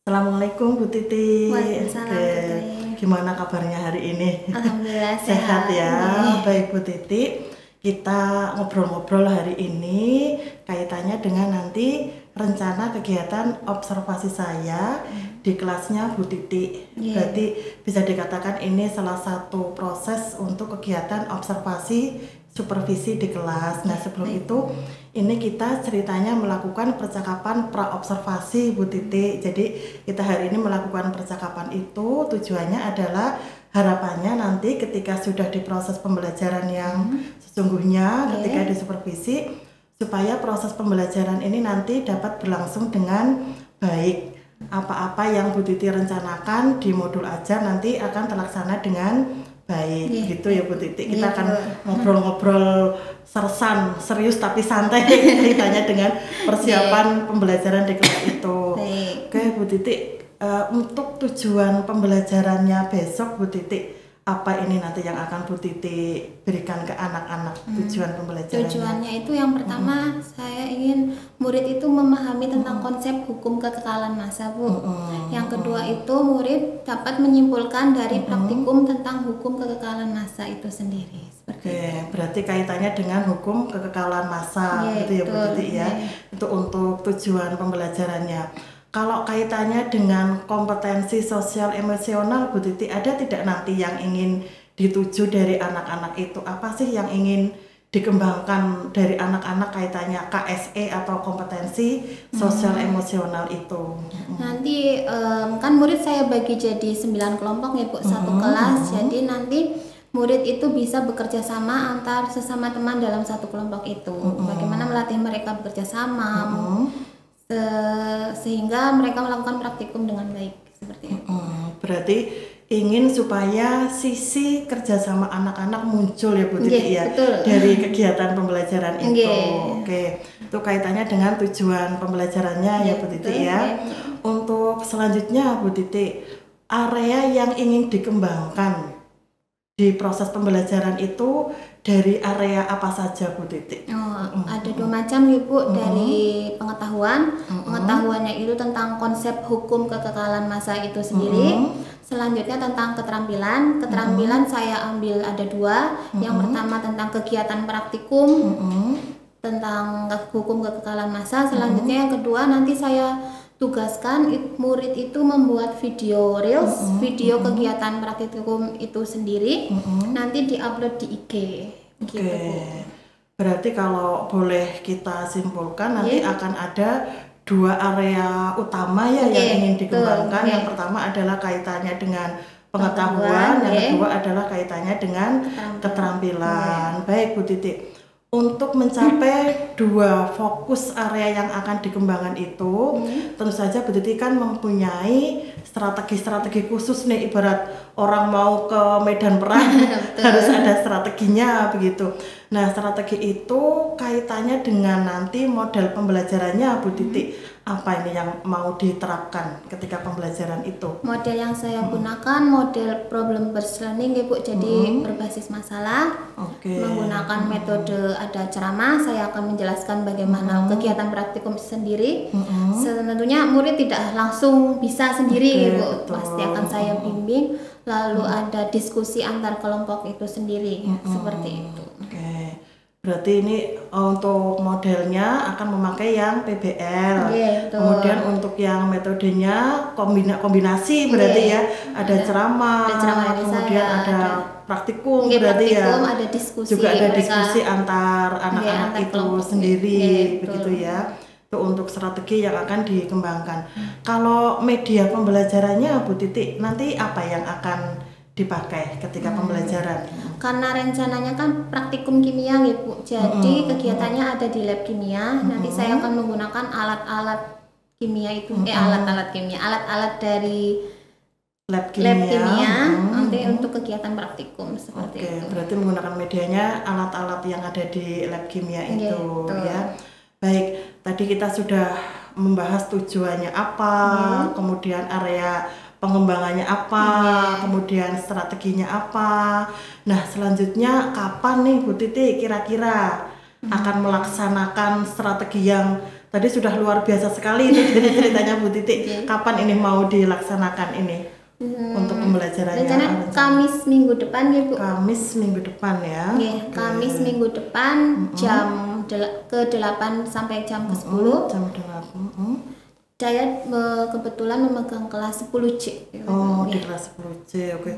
Assalamualaikum Bu Titi. Waalaikumsalam Putri. Gimana kabarnya hari ini? Alhamdulillah Sehat ya. Nih. Baik Bu Titi. Kita ngobrol-ngobrol hari ini kaitannya dengan nanti rencana kegiatan observasi saya di kelasnya Bu Titi. Berarti bisa dikatakan ini salah satu proses untuk kegiatan observasi supervisi di kelas. Nah, sebelum itu ini kita ceritanya melakukan percakapan pra-observasi Bu Titi. Jadi kita hari ini melakukan percakapan itu tujuannya adalah harapannya nanti ketika sudah di proses pembelajaran yang sesungguhnya ketika disupervisi supaya proses pembelajaran ini nanti dapat berlangsung dengan baik. Apa-apa yang Bu Titi rencanakan di modul ajar nanti akan terlaksana dengan baik, gitu ya Bu Titi. Kita akan ngobrol-ngobrol sersan, serius tapi santai kaitannya dengan persiapan pembelajaran di kelas itu. Oke Bu Titi, untuk tujuan pembelajarannya besok Bu Titi, apa ini nanti yang akan Bu Titi berikan ke anak-anak tujuan pembelajarannya? Tujuannya itu yang pertama saya ingin murid itu memahami tentang konsep hukum kekekalan massa Bu. Yang kedua itu murid dapat menyimpulkan dari praktikum tentang hukum kekekalan massa itu sendiri. Oke, berarti kaitannya dengan hukum kekekalan massa gitu ya Bu Titi ya. Itu untuk tujuan pembelajarannya. Kalau kaitannya dengan kompetensi sosial emosional Bu Titi, ada tidak nanti yang ingin dituju dari anak-anak itu? Apa sih yang ingin dikembangkan dari anak-anak kaitannya KSE atau kompetensi sosial emosional itu? Nanti kan murid saya bagi jadi 9 kelompok ya Bu, satu kelas. Jadi nanti murid itu bisa bekerja sama antar sesama teman dalam satu kelompok itu. Bagaimana melatih mereka bekerja sama sehingga mereka melakukan praktikum dengan baik seperti itu. Berarti ingin supaya sisi kerjasama anak-anak muncul ya Bu Titi ya, betul. dari kegiatan pembelajaran itu. Oke, itu kaitannya dengan tujuan pembelajarannya ya Bu Titi ya. Untuk selanjutnya Bu Titi, area yang ingin dikembangkan di proses pembelajaran itu dari area apa saja Bu Titi? Ada dua macam nih Bu, dari pengetahuan. Pengetahuannya itu tentang konsep hukum kekekalan massa itu sendiri. Selanjutnya tentang keterampilan. Keterampilan saya ambil ada dua. Yang pertama tentang kegiatan praktikum tentang hukum kekekalan massa. Selanjutnya yang kedua nanti saya tugaskan murid itu membuat video reels, video kegiatan praktikum itu sendiri, nanti diupload di IG. Gitu, Bu. Berarti kalau boleh kita simpulkan nanti akan ada dua area utama ya yang ingin dikembangkan. Yang pertama adalah kaitannya dengan pengetahuan, yang kedua adalah kaitannya dengan keterampilan. Baik Bu Titi. Untuk mencapai dua fokus area yang akan dikembangkan itu, tentu saja Bu Titi kan mempunyai strategi-strategi khusus nih, ibarat orang mau ke medan perang harus ada strateginya begitu. Nah, strategi itu kaitannya dengan nanti model pembelajarannya Bu Titi. Apa ini yang mau diterapkan ketika pembelajaran itu? Model yang saya gunakan model problem based learning ya Bu, jadi berbasis masalah. Menggunakan metode ada ceramah, saya akan menjelaskan bagaimana kegiatan praktikum sendiri. Tentunya murid tidak langsung bisa sendiri Bu, pasti akan saya bimbing. Lalu ada diskusi antar kelompok itu sendiri, seperti itu. Berarti ini untuk modelnya akan memakai yang PBL. Kemudian untuk yang metodenya kombinasi berarti ya, ada ceramah, kemudian ada praktikum berarti ya. Ada diskusi, juga ada diskusi antar anak-anak itu sendiri begitu ya. Itu untuk strategi yang akan dikembangkan. Kalau media pembelajarannya Bu Titi nanti apa yang akan dipakai ketika pembelajaran? Karena rencananya kan praktikum kimia ya Bu, jadi kegiatannya ada di lab kimia. Nanti saya akan menggunakan alat-alat kimia itu, alat-alat dari lab kimia nanti untuk kegiatan praktikum seperti itu. Berarti menggunakan medianya alat-alat yang ada di lab kimia itu ya. Baik, tadi kita sudah membahas tujuannya apa, kemudian area pengembangannya apa, kemudian strateginya apa. Nah, selanjutnya kapan nih Bu Titi kira-kira akan melaksanakan strategi yang tadi sudah luar biasa sekali itu dari ceritanya Bu Titi. Kapan ini mau dilaksanakan ini untuk pembelajarannya? Rencana Kamis minggu depan ya Bu. Kamis minggu depan ya. Kamis minggu depan jam ke-8 sampai jam ke-10. Jam 8. Saya kebetulan memegang kelas 10C. Di kelas 10C. Oke.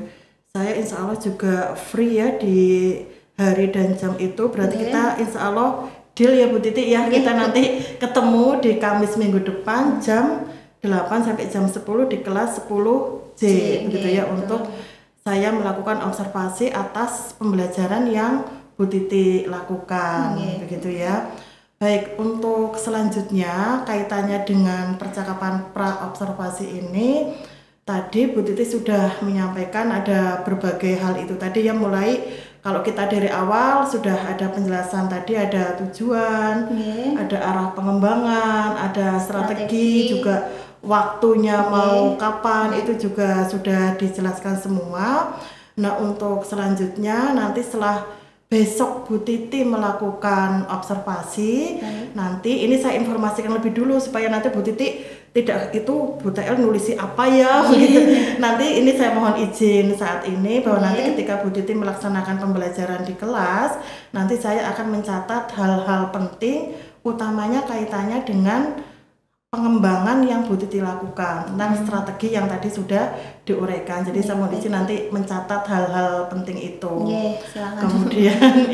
Saya insya Allah juga free ya di hari dan jam itu. Berarti kita insya Allah deal ya Bu Titi ya. Kita nanti ketemu di Kamis minggu depan jam 8 sampai jam 10 di kelas 10C begitu ya, untuk saya melakukan observasi atas pembelajaran yang Bu Titi lakukan begitu ya. Baik, untuk selanjutnya kaitannya dengan percakapan pra-observasi ini, tadi Bu Titi sudah menyampaikan ada berbagai hal itu tadi ya, mulai kalau kita dari awal sudah ada penjelasan tadi, ada tujuan, ada arah pengembangan, ada strategi, juga waktunya mau kapan, itu juga sudah dijelaskan semua. Nah, untuk selanjutnya nanti setelah besok Bu Titi melakukan observasi, nanti ini saya informasikan lebih dulu supaya nanti Bu Titi tidak itu Bu TL nulisi apa ya begitu. Nanti ini saya mohon izin saat ini bahwa nanti ketika Bu Titi melaksanakan pembelajaran di kelas, nanti saya akan mencatat hal-hal penting, utamanya kaitannya dengan pengembangan yang Bu Titi lakukan tentang strategi yang tadi sudah diuraikan. Jadi saya mohon izin nanti mencatat hal-hal penting itu. Kemudian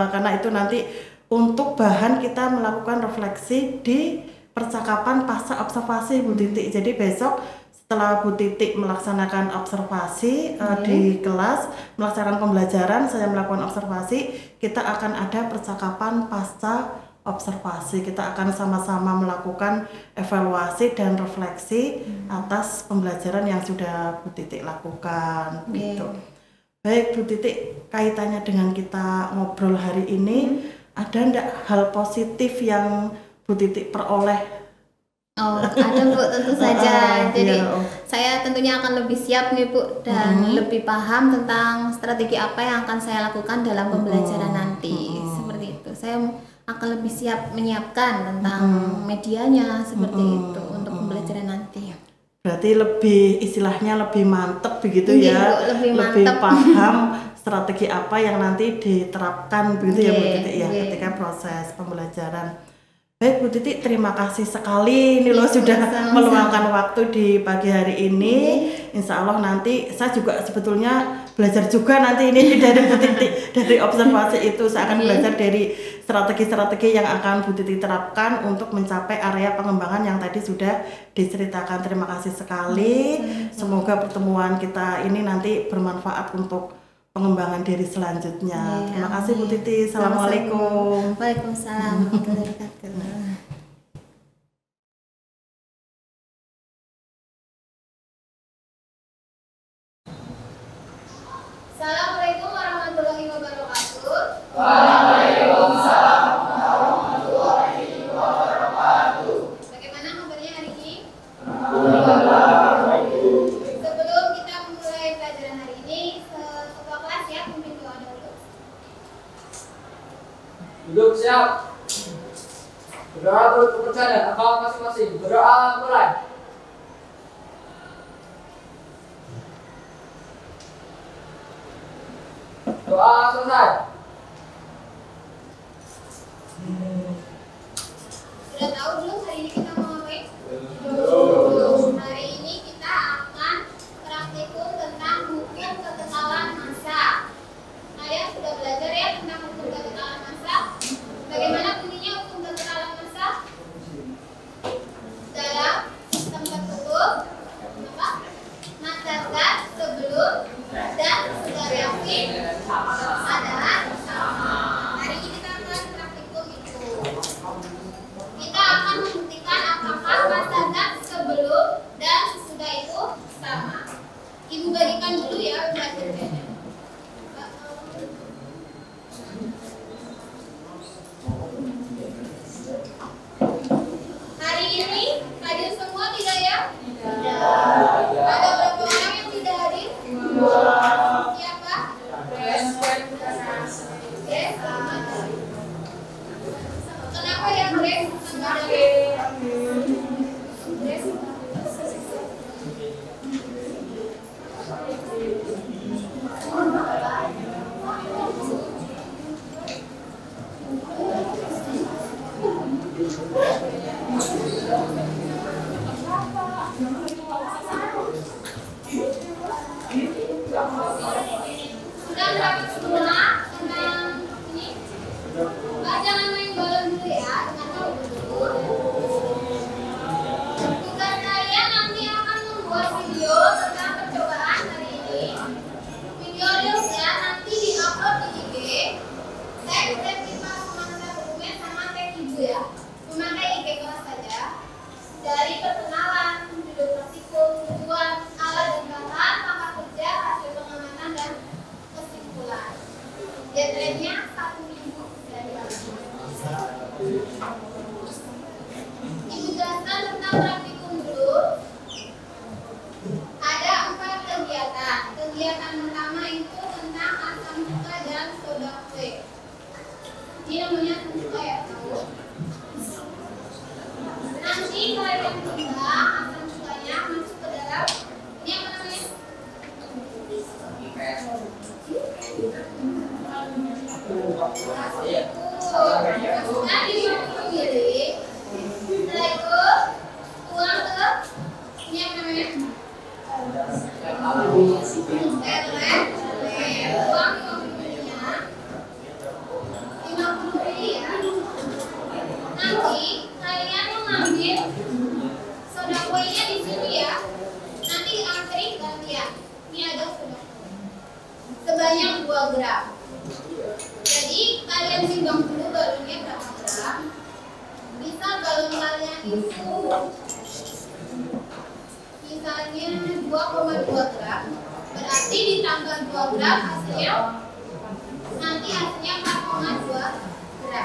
karena itu nanti untuk bahan kita melakukan refleksi di percakapan pasca observasi Bu Titi. Jadi besok setelah Bu Titi melaksanakan observasi di kelas, melaksanakan pembelajaran, saya melakukan observasi, kita akan ada percakapan pasca observasi. Kita akan sama-sama melakukan evaluasi dan refleksi atas pembelajaran yang sudah Bu Titi lakukan gitu. Baik Bu Titi, kaitannya dengan kita ngobrol hari ini, ada enggak hal positif yang Bu Titi peroleh? Ada Bu, tentu saja. Jadi saya tentunya akan lebih siap nih Bu, dan lebih paham tentang strategi apa yang akan saya lakukan dalam pembelajaran nanti. Seperti itu. Saya akan lebih siap menyiapkan tentang medianya seperti itu untuk pembelajaran nanti. Berarti lebih istilahnya lebih mantep begitu ya, lebih paham strategi apa yang nanti diterapkan begitu ya Bu Titi ya ketika proses pembelajaran. Baik Bu Titi, terima kasih sekali ini loh sudah meluangkan waktu di pagi hari ini. Insya Allah nanti saya juga sebetulnya belajar juga nanti ini dari Bu Titi, dari observasi itu saya akan belajar dari strategi-strategi yang akan Bu Titi terapkan untuk mencapai area pengembangan yang tadi sudah diceritakan. Terima kasih sekali. Semoga pertemuan kita ini nanti bermanfaat untuk pengembangan diri selanjutnya. Terima kasih Bu Titi. Assalamualaikum. Waalaikumsalam warahmatullahi wabarakatuh. Assalamualaikum warahmatullahi wabarakatuh. Waalaikumsalam warahmatullahi wabarakatuh. Bagaimana kabarnya hari ini? Alhamdulillah. Sebelum kita memulai pelajaran hari ini, ketua kelas ya, memimpin doa dulu. Duduk siap. Berdoa turut kepercayaan akal masing-masing. Berdoa mulai. Doa selesai. Sudah tahu belum hari ini kita mau ngapain? Belum. Hari ini kita akan praktikum tentang hukum kekekalan massa. Kalian sudah belajar ya tentang hukum kekekalan massa? Bagaimana bunyinya hukum kekekalan massa? Dalam sistem tertutup, massa zat sebelum dan sesudah reaksi adalah sama. Hari ini kita akan praktikum itu. Kita akan membuktikan apakah massa zat sebelum dan sesudah itu sama. Ibu bagikan dulu ya pelajarannya. Hari ini hadir semua tidak ya? Tidak. Ada berapa orang yang tidak hadir? Siapa? Oke, selamat. Sudah rapat semua tentang ini? Mbak jangan main balon dulu ya, dengan balon dulu. Tugas saya nanti akan membuat video tentang percobaan hari ini. Video reels ya, nanti di-upload di IG. Tag kita mengenai dokumen sama tag ibu ya. Memakai IG kelas saja. Dari perkenalan, judul praktikum, tujuan, alat dan bahan, maka kerja, hasil pengamatan dan kesimpulan. Deadline-nya 1 minggu dari Ibu jelaskan tentang praktikum dulu. Ada 4 kegiatan. Kegiatan pertama itu tentang asam cuka dan soda kue. Ini namanya asam cuka ya, tahu. Nanti kalian timbang asam cukanya masuk ke dalam ini apa namanya? Masukkan di 50 ml. Setelah itu tuang ke ini apa namanya? Tuang 50 ml-nya 50 ml ya. Nanti kalian mengambil soda kuenya di sini ya. Nanti antri gantian. Ini ada soda kue sebanyak 2 gram. Jadi kalian timbang dulu galonnya berapa gram. Misal galon kalian itu misalnya 2,2 gram, berarti ditambah 2 gram hasilnya nanti hasilnya 4,2 gram. Ya.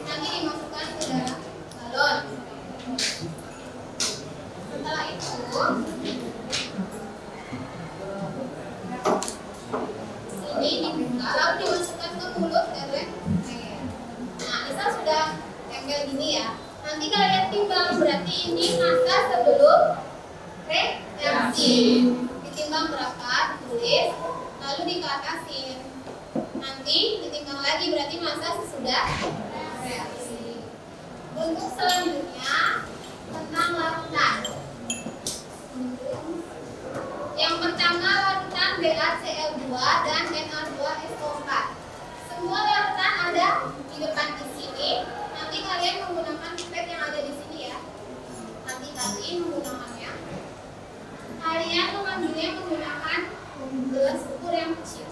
Nanti dimasukkan ke dalam galon. Setelah itu ini dibuka lalu dimasukkan ke mulut oleh leher. Nah, misal sudah tempel gini ya. Nanti kalian timbang, berarti ini masa sebelum reaksi. Ditimbang berapa, ditulis, lalu dikatasin. Nanti ditimbang lagi, berarti masa sesudah reaksi. Untuk selanjutnya tentang larutan. Yang pertama larutan BaCl2 dan Na2SO4. Semua larutan ada di depan di sini. Nanti kalian menggunakan pipet yang ada di sini ya. Hati-hati menggunakannya. Kalian mengambilnya menggunakan gelas ukur yang kecil.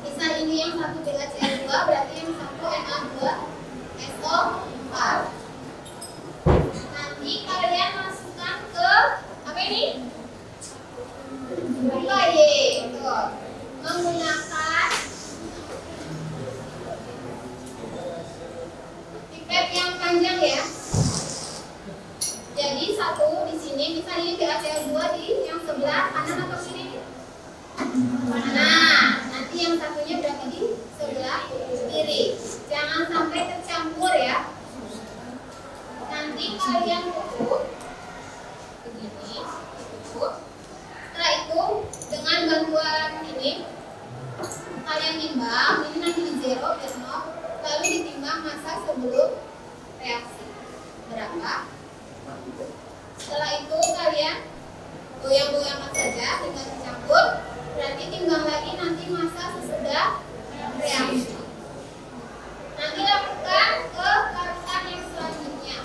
Misal ini yang satu BaCl2, berarti yang satu Na2SO4. Nanti kalian masukkan ke apa ini? Baye. Menggunakan pipet yang panjang ya. Jadi satu di sini, misalnya ini BaCl2 di yang sebelah kanan atau kiri? Nah, nanti yang satunya berarti di sebelah kiri. Jangan sampai tercampur ya. Nanti kalian tutup begini, tutup. Setelah itu dengan bantuan ini kalian timbang, ini nanti di 0 dan 0, lalu ditimbang masa sebelum reaksi berapa. Setelah itu kalian goyang-goyangkan saja, tinggal dicampur. Berarti timbang lagi nanti masa sesudah reaksi. Nanti lakukan ke larutan yang selanjutnya.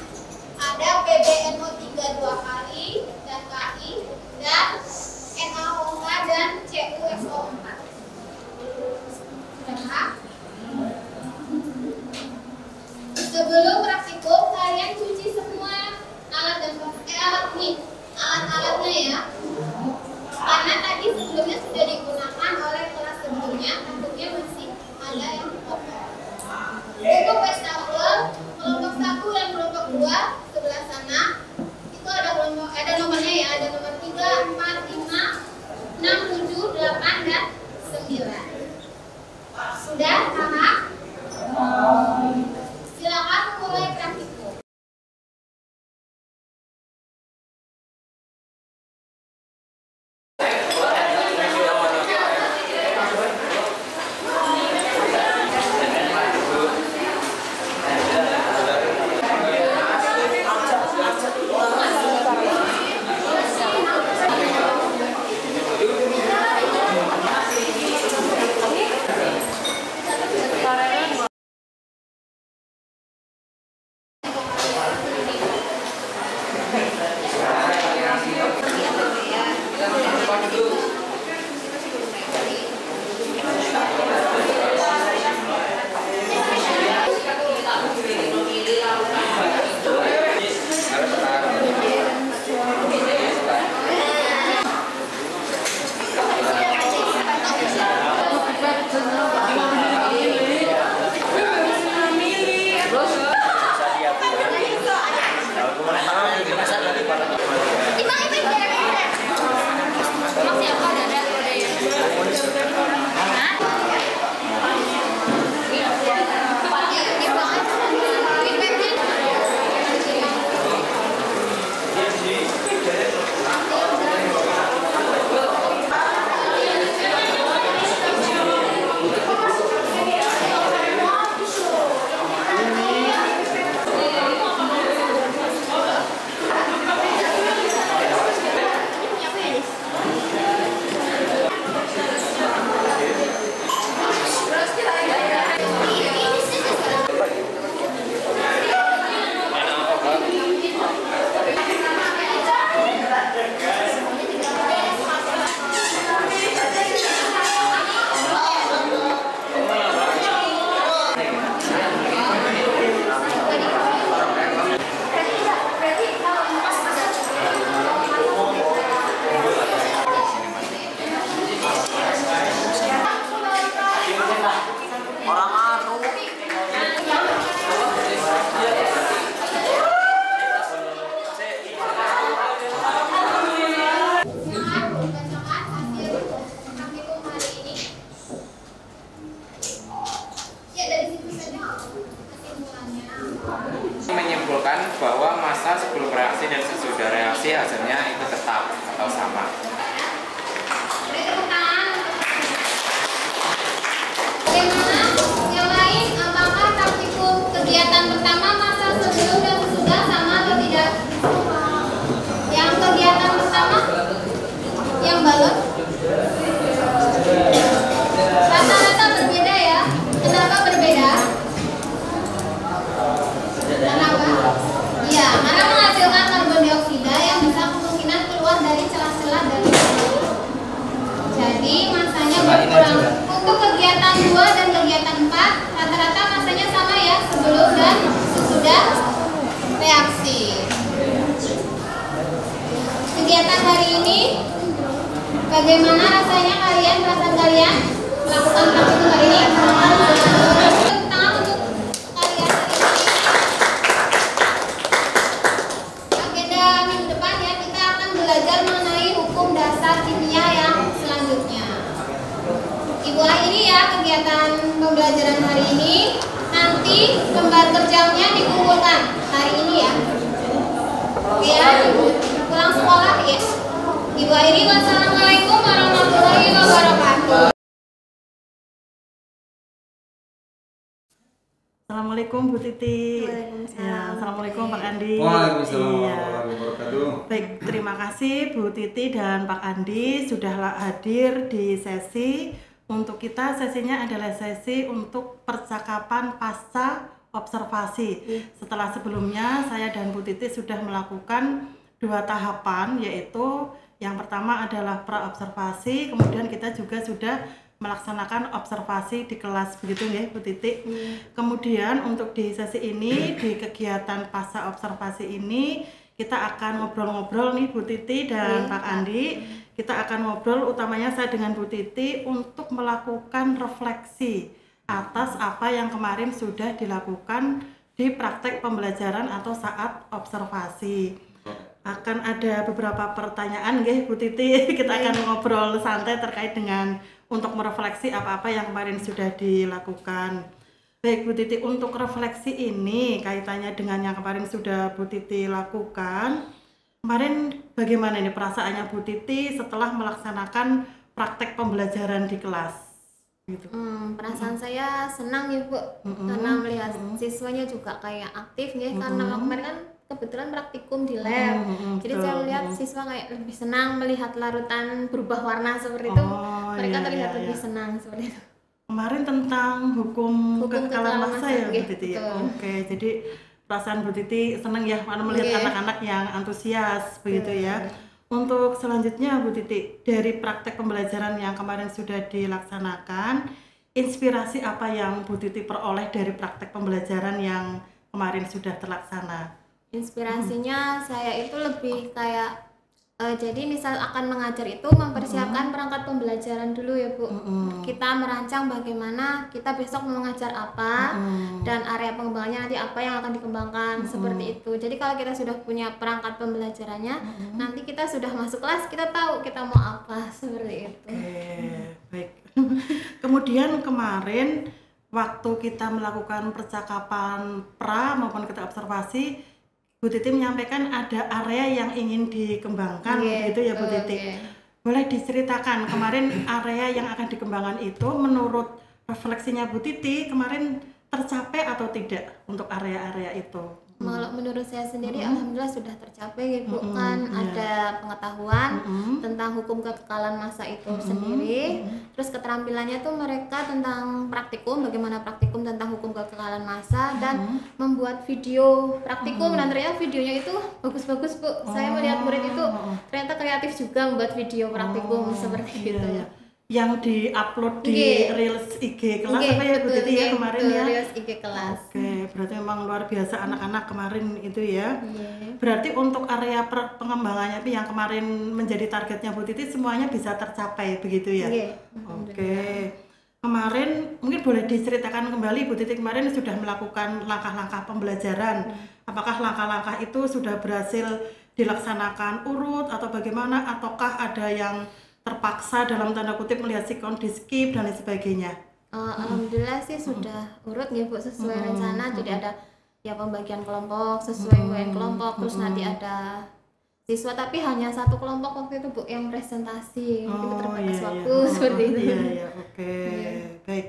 Ada PbNO3 2 kali dan KI dan NaOH dan CuSO4. Sudah? Sebelum praktikum kalian cuci semua alat dan alat-alatnya ya. Karena tadi sebelumnya sudah digunakan oleh kelas sebelumnya, tentunya masih ada yang kotor. Untuk wastafel kelompok 1 dan kelompok 2 sebelah sana itu ada nomornya ya, ada nomor 3, 4, 5, 6, 7, 8 dan 9. Sudah paham? Silakan mulai praktikum. menyimpulkan bahwa masa sebelum reaksi dan sesudah reaksi hasilnya itu tetap atau sama. Bagaimana? Yang lain, apakah praktikum kegiatan pertama masa sebelum dan sesudah sama atau tidak? Yang kegiatan pertama, yang balon, rata-rata berbeda ya. Kenapa berbeda? Kenapa? Iya, karena menghasilkan karbon dioksida yang bisa kemungkinan keluar dari celah-celah dari tubuh. Jadi masanya berkurang. Untuk kegiatan 2 dan kegiatan 4 rata-rata masanya sama ya, sebelum dan sesudah reaksi. Kegiatan hari ini bagaimana rasanya kalian, perasaan kalian melakukan praktikum hari ini? Tepuk tangan untuk kalian hari ini. Agenda minggu depan ya, kita akan belajar mengenai hukum dasar kimia yang selanjutnya. Ibu akhiri ya kegiatan pembelajaran hari ini. Nanti lembar kerjanya dikumpulkan hari ini ya. Oke ya, pulang sekolah ya. Ibu akhiri, wassalamualaikum warahmatullahi wabarakatuh. Assalamualaikum Bu Titi. Waalaikumsalam. Ya, Assalamualaikum Pak Andi. Waalaikumsalam Iya. warahmatullahi wabarakatuh. Baik, terima kasih Bu Titi dan Pak Andi sudah hadir di sesi. Untuk kita sesinya adalah sesi untuk percakapan pasca observasi. Setelah sebelumnya saya dan Bu Titi sudah melakukan 2 tahapan, yaitu yang pertama adalah pra-observasi, kemudian kita juga sudah melaksanakan observasi di kelas, begitu ya Bu Titi. Kemudian untuk di sesi ini, di kegiatan pasca observasi ini, kita akan ngobrol-ngobrol nih Bu Titi dan Pak Andi. Kita akan ngobrol, utamanya saya dengan Bu Titi, untuk melakukan refleksi atas apa yang kemarin sudah dilakukan di praktek pembelajaran atau saat observasi. Akan ada beberapa pertanyaan nggih Bu Titi. Kita akan ngobrol santai terkait dengan untuk merefleksi apa-apa yang kemarin sudah dilakukan. Baik Bu Titi, untuk refleksi ini kaitannya dengan yang kemarin sudah Bu Titi lakukan. Kemarin bagaimana nih perasaannya Bu Titi setelah melaksanakan praktek pembelajaran di kelas? Gitu. Perasaan saya senang ya Bu, karena melihat siswanya juga kayak aktif ya, karena kemarin kan kebetulan praktikum di lab. Jadi betul. saya lihat siswa kayak lebih senang melihat larutan berubah warna seperti itu. Mereka terlihat lebih senang seperti itu. Kemarin tentang hukum kekekalan massa ya Bu gitu. Titi ya. Oke, jadi perasaan Bu Titi senang ya melihat anak-anak yang antusias begitu ya. Untuk selanjutnya Bu Titi, dari praktek pembelajaran yang kemarin sudah dilaksanakan, inspirasi apa yang Bu Titi peroleh dari praktek pembelajaran yang kemarin sudah terlaksana? Inspirasinya saya itu lebih kayak jadi misal akan mengajar itu mempersiapkan perangkat pembelajaran dulu ya Bu. Kita merancang bagaimana kita besok mau mengajar apa dan area pengembangannya nanti apa yang akan dikembangkan seperti itu. Jadi kalau kita sudah punya perangkat pembelajarannya, nanti kita sudah masuk kelas kita tahu kita mau apa seperti itu. Baik. Kemudian kemarin waktu kita melakukan percakapan pra maupun kita observasi, Bu Titi menyampaikan ada area yang ingin dikembangkan, gitu ya Bu Titi. Boleh diceritakan kemarin area yang akan dikembangkan itu menurut refleksinya Bu Titi kemarin tercapai atau tidak untuk area-area itu? Kalau menurut saya sendiri alhamdulillah sudah tercapai ya Bu, kan ada pengetahuan tentang hukum kekekalan massa itu sendiri. Terus keterampilannya tuh mereka tentang praktikum, bagaimana praktikum tentang hukum kekekalan massa dan membuat video praktikum dan ternyata videonya itu bagus-bagus Bu. Saya melihat murid itu ternyata kreatif juga membuat video praktikum seperti itu. Yang di-upload di Reels IG kelas apa ya Bu Titi ya kemarin ya? Reels IG kelas. Oke, berarti memang luar biasa anak-anak kemarin itu ya. Berarti untuk area pengembangannya yang kemarin menjadi targetnya Bu Titi semuanya bisa tercapai begitu ya? Oke. Kemarin mungkin boleh diceritakan kembali Bu Titi kemarin sudah melakukan langkah-langkah pembelajaran. Apakah langkah-langkah itu sudah berhasil dilaksanakan urut atau bagaimana? Ataukah ada yang terpaksa dalam tanda kutip melihat sikon di skip dan lain sebagainya? Alhamdulillah sih sudah urut ya Bu sesuai rencana. Jadi ada ya pembagian kelompok sesuai UN kelompok, terus nanti ada siswa tapi hanya satu kelompok waktu itu Bu yang presentasi, itu terbatas waktu seperti itu. Iya, oke. Baik.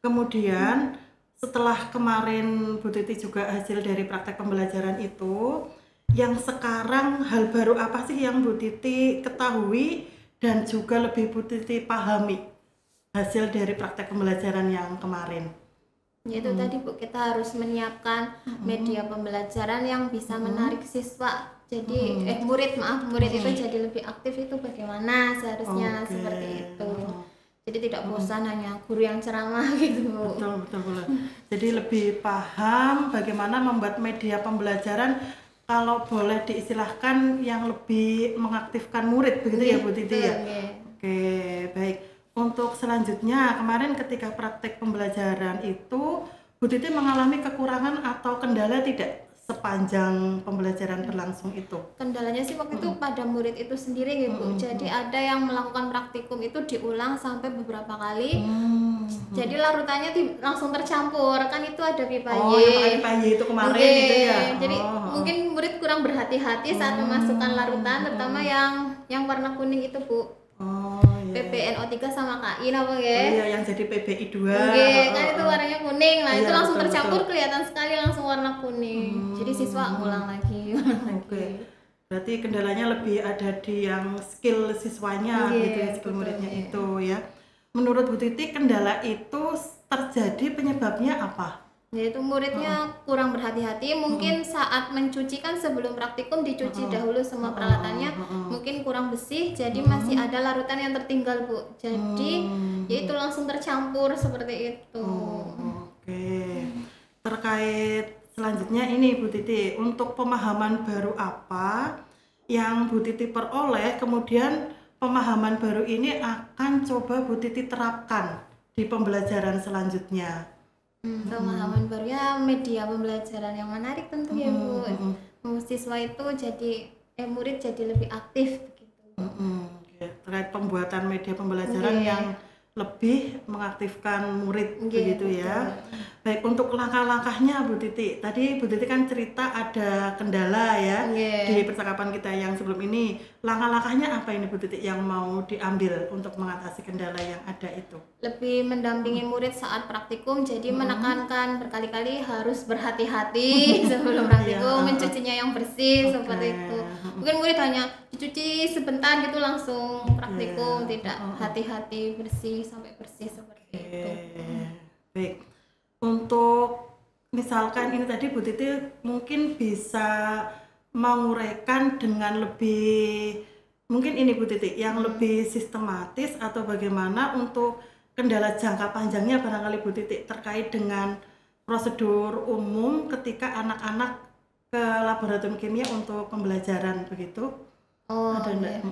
Kemudian setelah kemarin Bu Titi juga hasil dari praktek pembelajaran itu, yang sekarang hal baru apa sih yang Bu Titi ketahui dan juga lebih Bu Titi pahami hasil dari praktek pembelajaran yang kemarin? Yaitu tadi Bu, kita harus menyiapkan media pembelajaran yang bisa menarik siswa. Jadi murid itu jadi lebih aktif, itu bagaimana seharusnya seperti itu. Jadi tidak bosan hanya guru yang ceramah gitu Bu. Betul. Jadi lebih paham bagaimana membuat media pembelajaran, kalau boleh diistilahkan yang lebih mengaktifkan murid begitu ya Bu Titi ya. Oke, baik. Untuk selanjutnya, kemarin ketika praktek pembelajaran itu Bu Titi mengalami kekurangan atau kendala tidak sepanjang pembelajaran berlangsung itu? Kendalanya sih waktu itu pada murid itu sendiri ya Bu. Jadi ada yang melakukan praktikum itu diulang sampai beberapa kali. Jadi larutannya langsung tercampur, kan itu ada pipa Y. Yang pipa Y itu kemarin gitu ya. Jadi mungkin murid kurang berhati-hati saat memasukkan larutan, terutama yang warna kuning itu Bu. PPNO3 sama KI apa ya? Iya, yang jadi PBI 2. Kan itu warnanya kuning. Nah, itu langsung tercampur, kelihatan sekali langsung warna kuning. Jadi siswa ngulang lagi. Berarti kendalanya lebih ada di yang skill siswanya gitu ya, skill muridnya itu ya. Menurut Bu Titi, kendala itu terjadi penyebabnya apa? Yaitu muridnya kurang berhati-hati, mungkin saat mencuci kan sebelum praktikum dicuci dahulu semua peralatannya, mungkin kurang bersih, jadi masih ada larutan yang tertinggal Bu. Jadi yaitu langsung tercampur seperti itu. Oke. Terkait selanjutnya ini Bu Titi, untuk pemahaman baru apa yang Bu Titi peroleh, kemudian pemahaman baru ini akan coba Bu Titi terapkan di pembelajaran selanjutnya? Pemahaman barunya media pembelajaran yang menarik tentu ya Bu. Siswa itu murid jadi lebih aktif begitu. Terkait pembuatan media pembelajaran yang lebih mengaktifkan murid begitu ya. Baik, untuk langkah-langkahnya Bu Titi, tadi Bu Titi kan cerita ada kendala ya di percakapan kita yang sebelum ini. Langkah-langkahnya apa ini Bu Titi yang mau diambil untuk mengatasi kendala yang ada itu? Lebih mendampingi murid saat praktikum, jadi menekankan berkali-kali harus berhati-hati sebelum praktikum, mencucinya yang bersih seperti itu. Mungkin murid hanya dicuci sebentar gitu langsung praktikum, tidak hati-hati bersih sampai bersih seperti itu. Baik. Untuk misalkan ini tadi Bu Titi mungkin bisa menguraikan dengan lebih, mungkin ini Bu Titi yang lebih sistematis atau bagaimana untuk kendala jangka panjangnya barangkali Bu Titi terkait dengan prosedur umum ketika anak-anak ke laboratorium kimia untuk pembelajaran begitu? Ada enggak?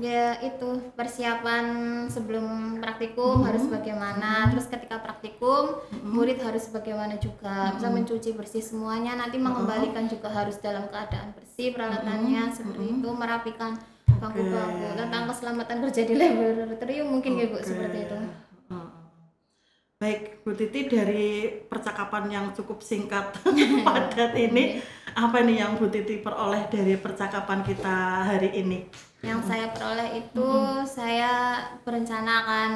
Ya itu persiapan sebelum praktikum harus bagaimana, terus ketika praktikum murid harus bagaimana juga, bisa mencuci bersih semuanya, nanti mengembalikan juga harus dalam keadaan bersih peralatannya seperti itu, merapikan bangku-bangku, tentang keselamatan kerja di laboratorium mungkin ya Bu seperti itu. Baik Bu Titi, dari percakapan yang cukup singkat padat ini, apa nih yang Bu Titi peroleh dari percakapan kita hari ini? Yang saya peroleh itu saya berencana akan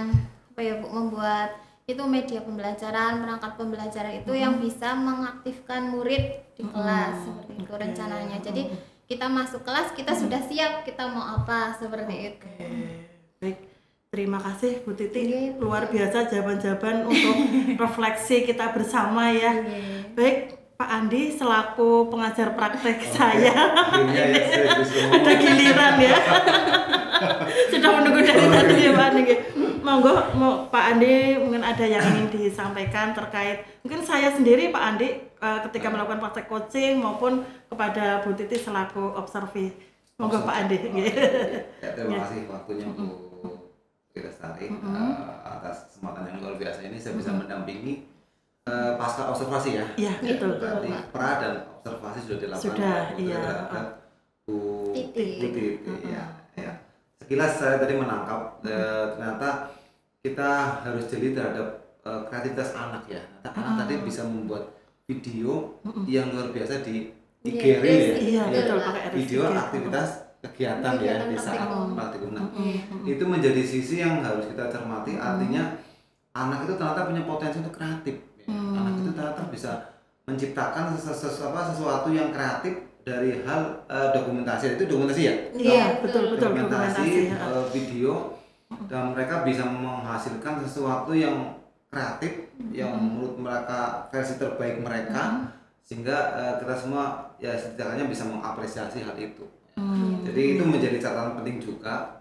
membuat itu media pembelajaran, perangkat pembelajaran itu yang bisa mengaktifkan murid di kelas seperti itu rencananya. Jadi kita masuk kelas, kita sudah siap kita mau apa seperti itu. Baik, terima kasih Bu Titi, luar biasa jawaban-jawaban untuk refleksi kita bersama ya. Baik, Pak Andi selaku pengajar praktek saya ada giliran ya. Sudah menunggu dari tadi ya Pak Andi. Monggo Pak Andi, mungkin ada yang ingin disampaikan terkait mungkin saya sendiri Pak Andi ketika melakukan praktek coaching maupun kepada Bu Titi selaku observi. Monggo Pak Andi. Terima kasih waktunya Bu Lestari atas kesempatan yang luar biasa ini, saya bisa mendampingi pasca observasi ya. Iya, betul. Berarti pra dan observasi sudah dilakukan. Sudah, iya. Bu Titi. Ya. Sekilas saya tadi menangkap ternyata kita harus jeli terhadap kreativitas anak ya. Anak tadi bisa membuat video yang luar biasa di IG Iya, Reel ya. Iya, betul, Lah. pakai RS3. Video aktivitas kegiatan ya Kegiatan di saat praktikum. praktikum. Nah, itu menjadi sisi yang harus kita cermati. Artinya anak itu ternyata punya potensi untuk kreatif. Ya. Anak itu ternyata bisa menciptakan sesuatu yang kreatif dari hal dokumentasi. Itu dokumentasi ya? Iya, betul Dokumentasi, ya. video, dan mereka bisa menghasilkan sesuatu yang kreatif, yang menurut mereka versi terbaik mereka, sehingga kita semua ya setidaknya bisa mengapresiasi hal itu. Jadi itu menjadi catatan penting juga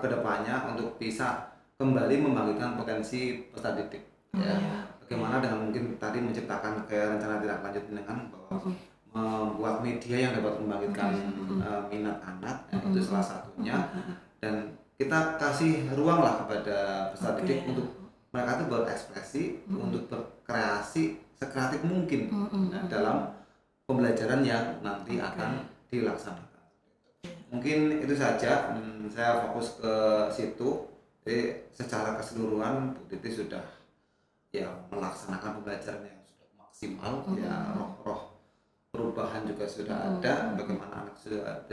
ke depannya untuk bisa kembali membangkitkan potensi peserta didik. Ya. Bagaimana dengan mungkin tadi menciptakan kayak rencana tindak lanjut dengan bahwa membuat media yang dapat membangkitkan minat anak, itu salah satunya, dan kita kasih ruang lah kepada peserta didik untuk mereka itu berekspresi, untuk berkreasi sekreatif mungkin dalam pembelajaran yang nanti akan dilaksanakan. Mungkin itu saja, saya fokus ke situ. Jadi secara keseluruhan Bu Titi sudah ya melaksanakan pembelajaran yang sudah maksimal, ya roh perubahan juga sudah ada. Bagaimana anak sudah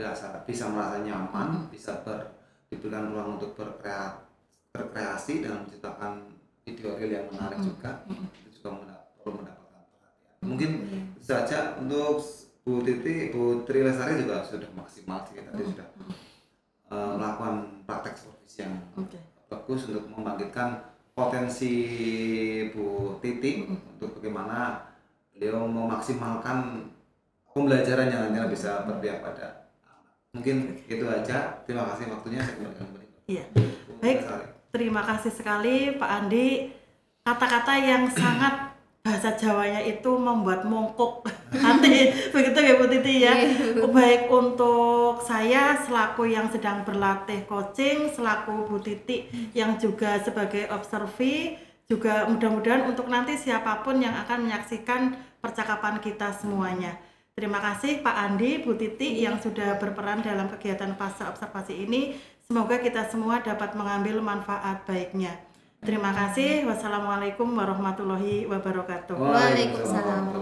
bisa merasa nyaman, bisa diberikan ruang untuk berkreasi dan menciptakan video reel yang menarik juga. Itu juga perlu mendapatkan perhatian. Mungkin itu saja untuk Bu Titi. Bu Tri Lestari juga sudah maksimal sih, tadi sudah melakukan praktek supervisi yang bagus untuk membangkitkan potensi Bu Titi untuk bagaimana beliau memaksimalkan pembelajaran yang nantinya bisa berpihak pada anak. Mungkin itu aja. Terima kasih waktunya. Saya kembali. Iya. Baik. Terima kasih sekali Pak Andi. Kata-kata yang sangat bahasa Jawanya itu membuat mongkok hati. Begitu ya Bu Titi ya. Baik untuk saya selaku yang sedang berlatih coaching, selaku Bu Titi yang juga sebagai observi, juga mudah-mudahan untuk nanti siapapun yang akan menyaksikan percakapan kita semuanya. Terima kasih Pak Andi, Bu Titi yang sudah berperan dalam kegiatan fase observasi ini. Semoga kita semua dapat mengambil manfaat baiknya. Terima kasih. Wassalamualaikum warahmatullahi wabarakatuh. Waalaikumsalam.